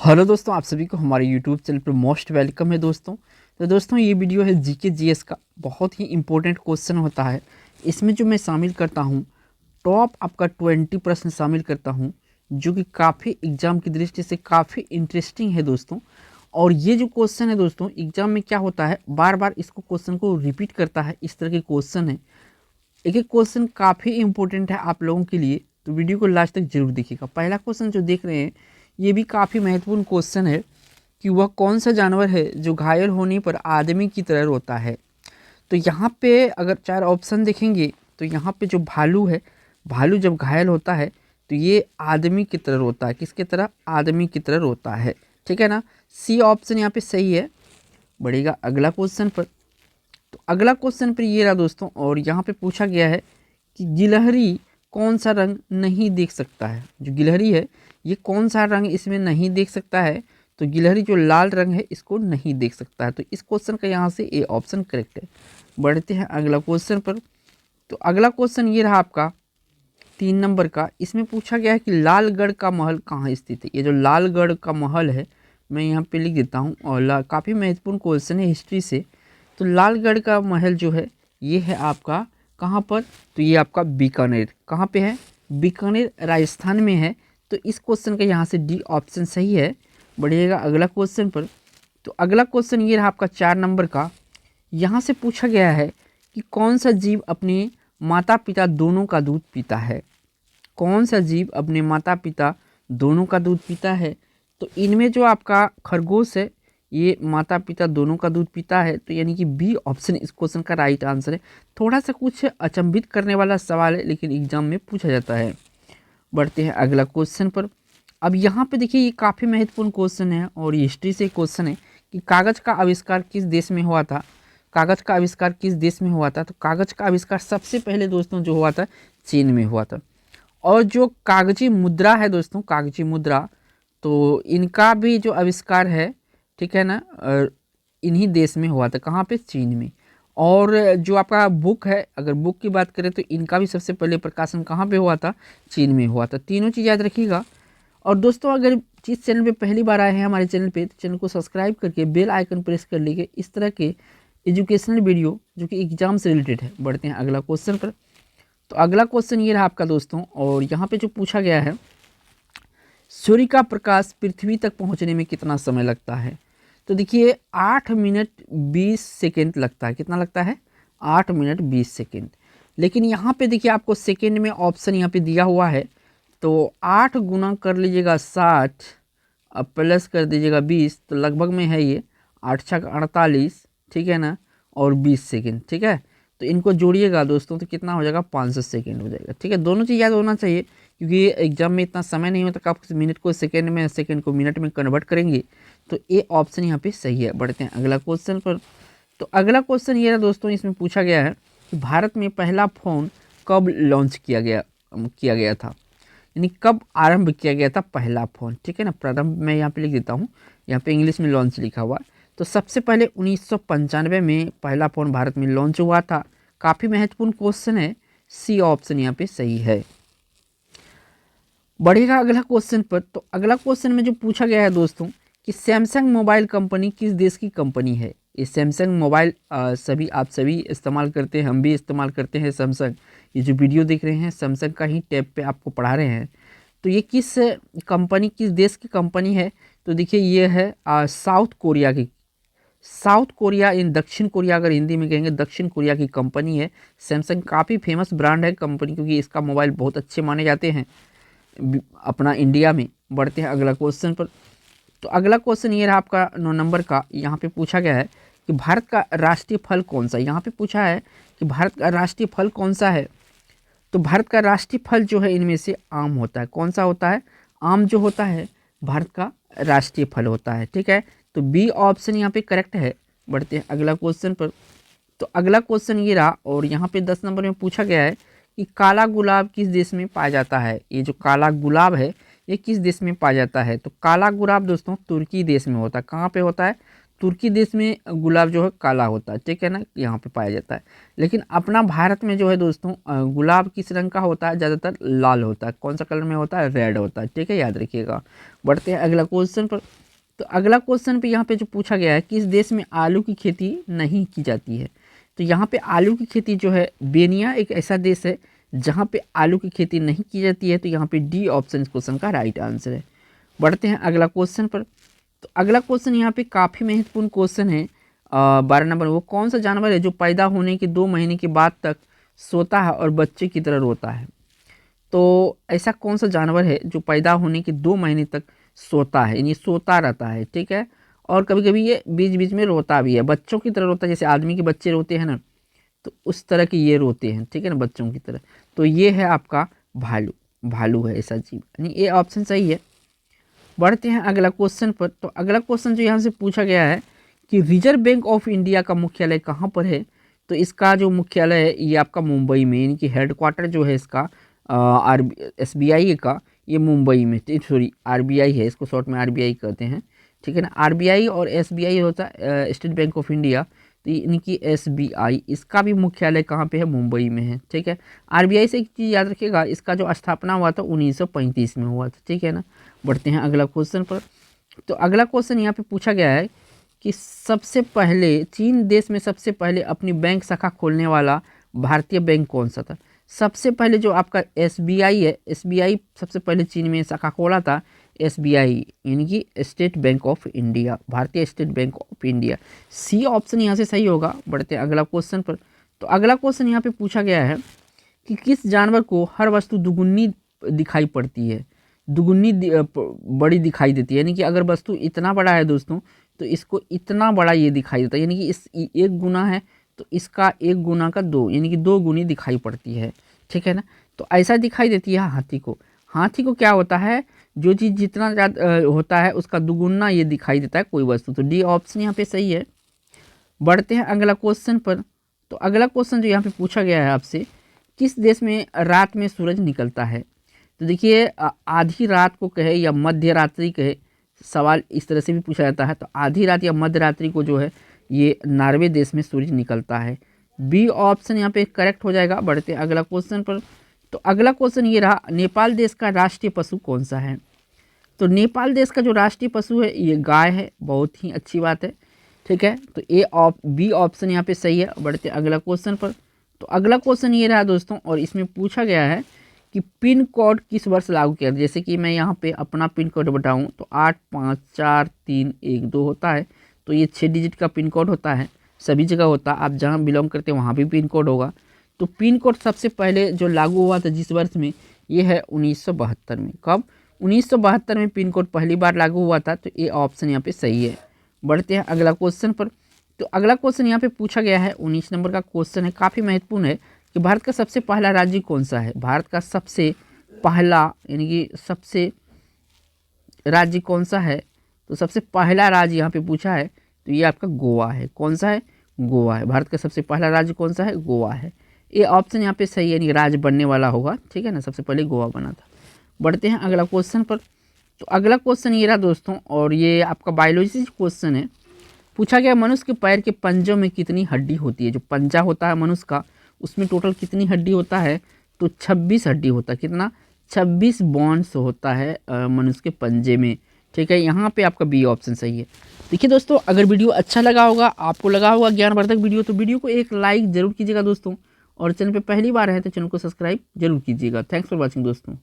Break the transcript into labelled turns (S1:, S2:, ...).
S1: Hello दोस्तों, आप सभी को हमारे यूट्यूब चैनल पर मोस्ट वेलकम है दोस्तों। तो दोस्तों ये वीडियो है जीके जीएस का, बहुत ही इंपॉर्टेंट क्वेश्चन होता है। इसमें जो मैं शामिल करता हूँ टॉप आपका 20 प्रश्न शामिल करता हूँ, जो कि काफ़ी एग्जाम की दृष्टि से काफ़ी इंटरेस्टिंग है दोस्तों। और ये जो क्वेश्चन है दोस्तों, एग्जाम में क्या होता है, बार बार इसको क्वेश्चन को रिपीट करता है। इस तरह के क्वेश्चन है, एक एक क्वेश्चन काफ़ी इंपॉर्टेंट है आप लोगों के लिए, तो वीडियो को लास्ट तक जरूर देखिएगा। पहला क्वेश्चन जो देख रहे हैं ये भी काफ़ी महत्वपूर्ण क्वेश्चन है कि वह कौन सा जानवर है जो घायल होने पर आदमी की तरह रोता है। तो यहाँ पे अगर चार ऑप्शन देखेंगे तो यहाँ पे जो भालू है, भालू जब घायल होता है तो ये आदमी की तरह रोता है। किसकी तरह? आदमी की तरह रोता है, ठीक है ना। सी ऑप्शन यहाँ पे सही है। बढ़ेगा अगला क्वेश्चन पर। तो अगला क्वेश्चन पर ये रहा दोस्तों, और यहाँ पे पूछा गया है कि गिलहरी कौन सा रंग नहीं देख सकता है। जो गिलहरी है ये कौन सा रंग इसमें नहीं देख सकता है, तो गिलहरी जो लाल रंग है इसको नहीं देख सकता है। तो इस क्वेश्चन का यहाँ से ए ऑप्शन करेक्ट है। बढ़ते हैं अगला क्वेश्चन पर। तो अगला क्वेश्चन ये रहा आपका 3 नंबर का। इसमें पूछा गया है कि लालगढ़ का महल कहाँ स्थित है। ये जो लालगढ़ का महल है मैं यहाँ पे लिख देता हूँ, और काफ़ी महत्वपूर्ण क्वेश्चन है हिस्ट्री से। तो लालगढ़ का महल जो है ये है आपका कहाँ पर, तो ये आपका बीकानेर। कहाँ पे है? बीकानेर राजस्थान में है। तो इस क्वेश्चन का यहाँ से डी ऑप्शन सही है। बढ़िएगा अगला क्वेश्चन पर। तो अगला क्वेश्चन ये रहा आपका 4 नंबर का। यहाँ से पूछा गया है कि कौन सा जीव अपने माता पिता दोनों का दूध पीता है। कौन सा जीव अपने माता पिता दोनों का दूध पीता है। तो इनमें जो आपका खरगोश है ये माता पिता दोनों का दूध पीता है, तो यानी कि बी ऑप्शन इस क्वेश्चन का राइट आंसर है। थोड़ा सा कुछ अचंभित करने वाला सवाल है, लेकिन एग्जाम में पूछा जाता है। बढ़ते हैं अगला क्वेश्चन पर। अब यहाँ पे देखिए ये काफ़ी महत्वपूर्ण क्वेश्चन है, और ये हिस्ट्री से क्वेश्चन है कि कागज़ का आविष्कार किस देश में हुआ था। कागज़ का आविष्कार किस देश में हुआ था? तो कागज़ का आविष्कार सबसे पहले दोस्तों जो हुआ था चीन में हुआ था। और जो कागजी मुद्रा है दोस्तों, कागजी मुद्रा, तो इनका भी जो आविष्कार है, ठीक है ना, इन्हीं देश में हुआ था। कहाँ पे? चीन में। और जो आपका बुक है, अगर बुक की बात करें तो इनका भी सबसे पहले प्रकाशन कहाँ पे हुआ था? चीन में हुआ था। तीनों चीज़ याद रखिएगा। और दोस्तों अगर जिस चैनल पे पहली बार आए हैं हमारे चैनल पे, तो चैनल को सब्सक्राइब करके बेल आइकन प्रेस कर लीजिए इस तरह के एजुकेशनल वीडियो जो कि एग्जाम से रिलेटेड है। बढ़ते हैं अगला क्वेश्चन पर। तो अगला क्वेश्चन ये रहा आपका दोस्तों, और यहाँ पे जो पूछा गया है सूर्य का प्रकाश पृथ्वी तक पहुँचने में कितना समय लगता है। तो देखिए 8 मिनट 20 सेकेंड लगता है। कितना लगता है? 8 मिनट 20 सेकेंड। लेकिन यहाँ पे देखिए आपको सेकेंड में ऑप्शन यहाँ पे दिया हुआ है, तो 8 गुना कर लीजिएगा 60, अब प्लस कर दीजिएगा 20, तो लगभग में है ये 8 छक 48, ठीक है ना, और 20 सेकेंड, ठीक है। तो इनको जोड़िएगा दोस्तों तो कितना हो जाएगा? 500 सेकेंड हो जाएगा, ठीक है। दोनों चीज़ याद होना चाहिए, क्योंकि एग्जाम में इतना समय नहीं होता कि आप मिनट को सेकेंड में, सेकेंड को मिनट में कन्वर्ट करेंगे। तो ए ऑप्शन यहाँ पे सही है। बढ़ते हैं अगला क्वेश्चन पर। तो अगला क्वेश्चन ये है दोस्तों, इसमें पूछा गया है कि भारत में पहला फ़ोन कब लॉन्च किया गया था, यानी कब आरंभ किया गया था पहला फ़ोन, ठीक है ना। प्रारंभ मैं यहाँ पे लिख देता हूँ, यहाँ पे इंग्लिश में लॉन्च लिखा हुआ है। तो सबसे पहले 1995 में पहला फ़ोन भारत में लॉन्च हुआ था। काफ़ी महत्वपूर्ण क्वेश्चन है। सी ऑप्शन यहाँ पे सही है। बढ़ेगा अगला क्वेश्चन पर। तो अगला क्वेश्चन में जो पूछा गया है दोस्तों कि सैमसंग मोबाइल कंपनी किस देश की कंपनी है। ये सैमसंग मोबाइल आप सभी इस्तेमाल करते हैं, हम भी इस्तेमाल करते हैं सैमसंग। ये जो वीडियो देख रहे हैं सैमसंग का ही टैब पे आपको पढ़ा रहे हैं। तो ये किस कंपनी, किस देश की कंपनी है? तो देखिए ये है साउथ कोरिया की। साउथ कोरिया इन दक्षिण कोरिया, अगर हिंदी में कहेंगे दक्षिण कोरिया की कंपनी है। सैमसंग काफ़ी फेमस ब्रांड है कंपनी, क्योंकि इसका मोबाइल बहुत अच्छे माने जाते हैं अपना इंडिया में। बढ़ते हैं अगला क्वेश्चन पर। तो अगला क्वेश्चन ये रहा आपका 9 नंबर का। यहाँ पे पूछा गया है कि भारत का राष्ट्रीय फल कौन सा है। यहाँ पे पूछा है कि भारत का राष्ट्रीय फल कौन सा है। तो भारत का राष्ट्रीय फल जो है इनमें से आम होता है। कौन सा होता है? आम जो होता है भारत का राष्ट्रीय फल होता है, ठीक है। तो बी ऑप्शन यहाँ पे करेक्ट है। बढ़ते हैं अगला क्वेश्चन पर। तो अगला क्वेश्चन ये रहा, और यहाँ पे 10 नंबर में पूछा गया है कि काला गुलाब किस देश में पाया जाता है। ये जो काला गुलाब है ये किस देश में पाया जाता है। तो काला गुलाब दोस्तों तुर्की देश में होता है। कहाँ पे होता है? तुर्की देश में गुलाब जो है काला होता है, ठीक है ना, यहाँ पे पाया जाता है। लेकिन अपना भारत में जो है दोस्तों गुलाब किस रंग का होता है, ज़्यादातर लाल होता है। कौन सा कलर में होता है, रेड होता है, ठीक है, याद रखिएगा। बढ़ते हैं अगला क्वेश्चन पर। तो अगला क्वेश्चन पे यहाँ पे जो पूछा गया है, किस देश में आलू की खेती नहीं की जाती है। तो यहाँ पे आलू की खेती जो है, बेनिया एक ऐसा देश है जहाँ पे आलू की खेती नहीं की जाती है। तो यहाँ पे डी ऑप्शन इस क्वेश्चन का राइट आंसर है। बढ़ते हैं अगला क्वेश्चन पर। तो अगला क्वेश्चन यहाँ पे काफ़ी महत्वपूर्ण क्वेश्चन है। 12 नंबर, वो कौन सा जानवर है जो पैदा होने के 2 महीने के बाद तक सोता है और बच्चे की तरह रोता है। तो ऐसा कौन सा जानवर है जो पैदा होने के 2 महीने तक सोता है, यानी सोता रहता है, ठीक है, और कभी कभी ये बीच बीच में रोता भी है, बच्चों की तरह रोता है, जैसे आदमी के बच्चे रोते हैं ना, तो उस तरह के ये रोते हैं, ठीक है ना, बच्चों की तरह। तो ये है आपका भालू, भालू है ऐसा जीव, यानी ये ऑप्शन सही है। बढ़ते हैं अगला क्वेश्चन पर। तो अगला क्वेश्चन जो यहाँ से पूछा गया है कि रिजर्व बैंक ऑफ इंडिया का मुख्यालय कहाँ पर है। तो इसका जो मुख्यालय है ये आपका मुंबई में, यानी कि हेडक्वार्टर जो है इसका SBI का, ये मुंबई में, सॉरी RBI है, इसको शॉर्ट में RBI कहते हैं, ठीक है ना। RBI और SBI होता है स्टेट बैंक ऑफ इंडिया, तो इनकी SBI, इसका भी मुख्यालय कहाँ पे है, मुंबई में है, ठीक है। RBI से एक चीज़ याद रखिएगा, इसका जो स्थापना हुआ था 1935 में हुआ था, ठीक है ना। बढ़ते हैं अगला क्वेश्चन पर। तो अगला क्वेश्चन यहाँ पे पूछा गया है कि सबसे पहले चीन देश में सबसे पहले अपनी बैंक शाखा खोलने वाला भारतीय बैंक कौन सा था। सबसे पहले जो आपका SBI है, SBI सबसे पहले चीन में शाखा खोला था, SBI यानी कि स्टेट बैंक ऑफ इंडिया, भारतीय State Bank of India. C option यहाँ से सही होगा। बढ़ते हैं अगला क्वेश्चन पर। तो अगला क्वेश्चन यहाँ पे पूछा गया है कि किस जानवर को हर वस्तु दुगुनी दिखाई पड़ती है, दुगुनी बड़ी दिखाई देती है, यानी कि अगर वस्तु इतना बड़ा है दोस्तों तो इसको इतना बड़ा ये दिखाई देता है, यानी कि इस एक गुना है तो इसका एक गुना का 2, यानी कि 2 गुनी दिखाई पड़ती है, ठीक है ना। तो ऐसा दिखाई देती है हाथी को। हाथी को क्या होता है, जो चीज़ जितना ज़्यादा होता है उसका दुगुना ये दिखाई देता है कोई वस्तु। तो डी ऑप्शन यहाँ पे सही है। बढ़ते हैं अगला क्वेश्चन पर। तो अगला क्वेश्चन जो यहाँ पे पूछा गया है आपसे, किस देश में रात में सूरज निकलता है। तो देखिए आधी रात को कहे या मध्य रात्रि कहे, सवाल इस तरह से भी पूछा जाता है। तो आधी रात या मध्य रात्रि को जो है ये नॉर्वे देश में सूरज निकलता है। बी ऑप्शन यहाँ पे करेक्ट हो जाएगा। बढ़ते हैं अगला क्वेश्चन पर। तो अगला क्वेश्चन ये रहा, नेपाल देश का राष्ट्रीय पशु कौन सा है। तो नेपाल देश का जो राष्ट्रीय पशु है ये गाय है, बहुत ही अच्छी बात है, ठीक है। तो बी ऑप्शन यहाँ पे सही है। बढ़ते हैं अगला क्वेश्चन पर। तो अगला क्वेश्चन ये रहा दोस्तों, और इसमें पूछा गया है कि पिन कोड किस वर्ष लागू किया। जैसे कि मैं यहाँ पे अपना पिन कोड बताऊँ तो 854312 होता है। तो ये 6 डिजिट का पिन कोड होता है, सभी जगह होता है, आप जहाँ बिलोंग करते हैं वहाँ भी पिन कोड होगा। तो पिन कोड सबसे पहले जो लागू हुआ था जिस वर्ष में, ये है 1972 में। कब, 1972 में पिन कोड पहली बार लागू हुआ था। तो ये ऑप्शन यहाँ पे सही है। बढ़ते हैं अगला क्वेश्चन पर। तो अगला क्वेश्चन यहाँ पे पूछा गया है, 19 नंबर का क्वेश्चन है, काफ़ी महत्वपूर्ण है कि भारत का सबसे पहला राज्य कौन सा है। भारत का सबसे पहला यानी कि सबसे राज्य कौन सा है। तो सबसे पहला राज्य यहाँ पे पूछा है, तो ये आपका गोवा है। कौन सा है, गोवा है। भारत का सबसे पहला राज्य कौन सा है, गोवा है। ये ऑप्शन यहाँ पे सही है, यानी राज्य बनने वाला होगा, ठीक है ना, सबसे पहले गोवा बना था। बढ़ते हैं अगला क्वेश्चन पर। तो अगला क्वेश्चन ये रहा दोस्तों, और ये आपका बायोलॉजी क्वेश्चन है। पूछा गया मनुष्य के पैर के पंजों में कितनी हड्डी होती है। जो पंजा होता है मनुष्य का, उसमें टोटल कितनी हड्डी होता है। तो 26 हड्डी होता है। कितना, 26 बोन्स होता है मनुष्य के पंजे में, ठीक है। यहाँ पे आपका बी ऑप्शन सही है। देखिए दोस्तों, अगर वीडियो अच्छा लगा होगा, आपको लगा होगा ज्ञानवर्धक वीडियो, तो वीडियो को एक लाइक जरूर कीजिएगा दोस्तों, और चैनल पे पहली बार है तो चैनल को सब्सक्राइब जरूर कीजिएगा। थैंक्स फॉर वॉचिंग दोस्तों।